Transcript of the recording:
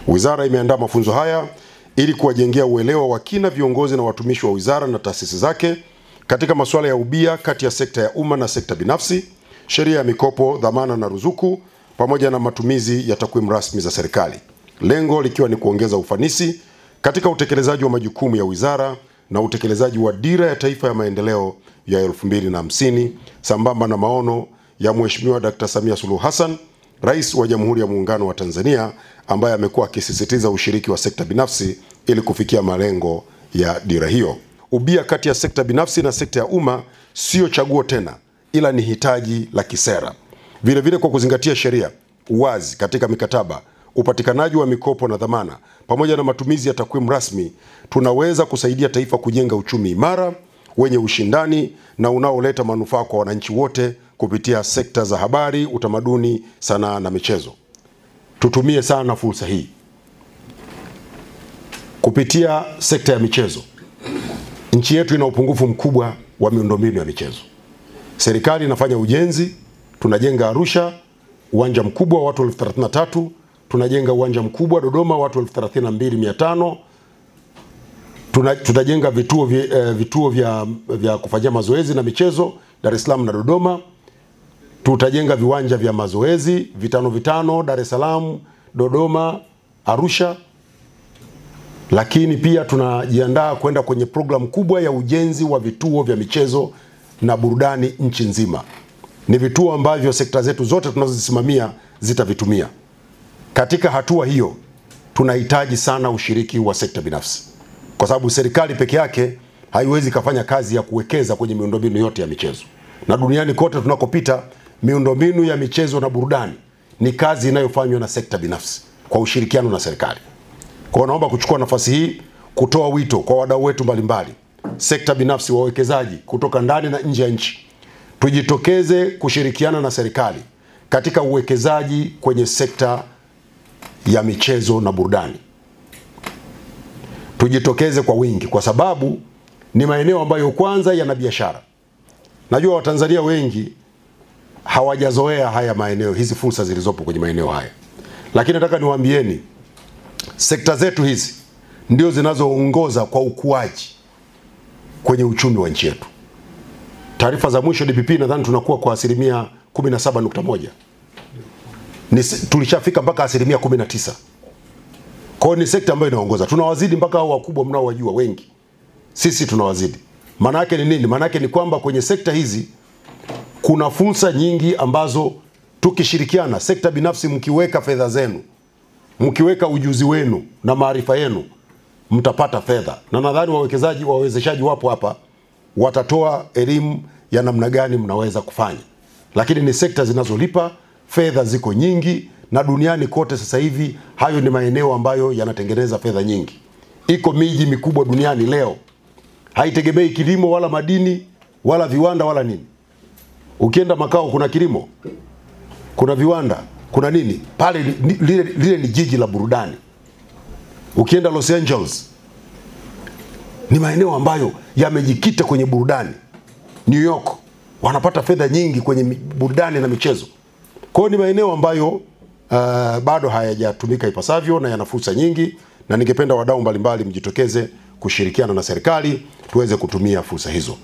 Wizara imeandaa mafunzo haya ili kuwajengea uelewa wa kina viongozi na watumishi wa wizara na taasisi zake katika masuala ya ubia kati ya sekta ya umma na sekta binafsi, sheria ya mikopo, dhamana na ruzuku, pamoja na matumizi ya takwimu rasmi za serikali. Lengo likiwa ni kuongeza ufanisi katika utekelezaji wa majukumu ya wizara na utekelezaji wa Dira ya Taifa ya Maendeleo ya 2050 sambamba na maono ya Mheshimiwa Dr. Samia Suluhu Hassan, Rais wa Jamhuri ya Muungano wa Tanzania, ambaye amekuwa akisisitiza ushiriki wa sekta binafsi ili kufikia malengo ya dira hiyo. Ubia kati ya sekta binafsi na sekta ya umma sio chaguo tena, ila ni hitaji la kisera. Vile vile, kwa kuzingatia sheria, uwazi katika mikataba, upatikanaji wa mikopo na dhamana, pamoja na matumizi ya takwimu rasmi, tunaweza kusaidia taifa kujenga uchumi imara, wenye ushindani na unaoleta manufaa kwa wananchi wote kupitia sekta za habari, utamaduni, sanaa na michezo. Tutumie sana fursa hii. Kupitia sekta ya michezo, nchi yetu ina upungufu mkubwa wa miundombinu ya michezo. Serikali inafanya ujenzi, tunajenga Arusha uwanja mkubwa wa watu 33,000, tunajenga uwanja mkubwa Dodoma watu 32,500, tutajenga vituo vya kufanyia mazoezi na michezo Dar es Salaam na Dodoma. Tutajenga viwanja vya mazoezi vitano Dar es Salaam, Dodoma, Arusha. Lakini pia tunajiandaa kwenda kwenye programu kubwa ya ujenzi wa vituo vya michezo na burudani nchi nzima. Ni vituo ambavyo sekta zetu zote tunazozisimamia zitavitumia. Katika hatua hiyo tunahitaji sana ushiriki wa sekta binafsi, kwa sababu serikali peke yake haiwezi kufanya kazi ya kuwekeza kwenye miundombinu yote ya michezo. Na duniani kote tunakopita, miundombinu ya michezo na burudani ni kazi inayofanywa na sekta binafsi kwa ushirikiano na serikali. Kwa naomba kuchukua nafasi hii kutoa wito kwa wadau wetu mbalimbali, sekta binafsi, wawekezaji kutoka ndani na nje ya nchi, tujitokeze kushirikiana na serikali katika uwekezaji kwenye sekta ya michezo na burudani. Tujitokeze kwa wingi, kwa sababu ni maeneo ambayo kwanza yana biashara. Najua Watanzania wengi hawajazoea haya maeneo, hizi fursa zilizopo kwenye maeneo haya. Lakini nataka niwaambieni, sekta zetu hizi ndio zinazoongoza kwa ukuaji kwenye uchumi wa nchi yetu. Taarifa za mwisho DPP nadhani tunakuwa kwa 17.1. Tulishafika mpaka 19. Kwa hiyo ni sekta ambayo inaongoza. Tunawazidi mpaka hao wakubwa mnaowajua wengi. Sisi tunawazidi. Maana yake ni nini? Maana yake ni kwamba kwenye sekta hizi kuna fursa nyingi ambazo tukishirikiana, sekta binafsi, mkiweka fedha zenu, mkiweka ujuzi wenu na maarifa yenu, mtapata fedha. Na nadhani wawezeshaji wapo hapa, watatoa elimu ya namna gani mnaweza kufanya. Lakini ni sekta zinazolipa, fedha ziko nyingi, na duniani kote sasa hivi hayo ni maeneo ambayo yanatengeneza fedha nyingi. Iko miji mikubwa duniani leo haitegemei kilimo wala madini wala viwanda wala nini. Ukienda Makao kuna kilimo, kuna viwanda, kuna nini. Pale lile ni jiji la burudani. Ukienda Los Angeles ni maeneo ambayo yamejikita kwenye burudani. New York wanapata fedha nyingi kwenye burudani na michezo. Kwa hiyo ni maeneo ambayo bado hayajatumika ipasavyo na yana fursa nyingi, na ningependa wadau mbalimbali mjitokeze kushirikiana na serikali tuweze kutumia fursa hizo.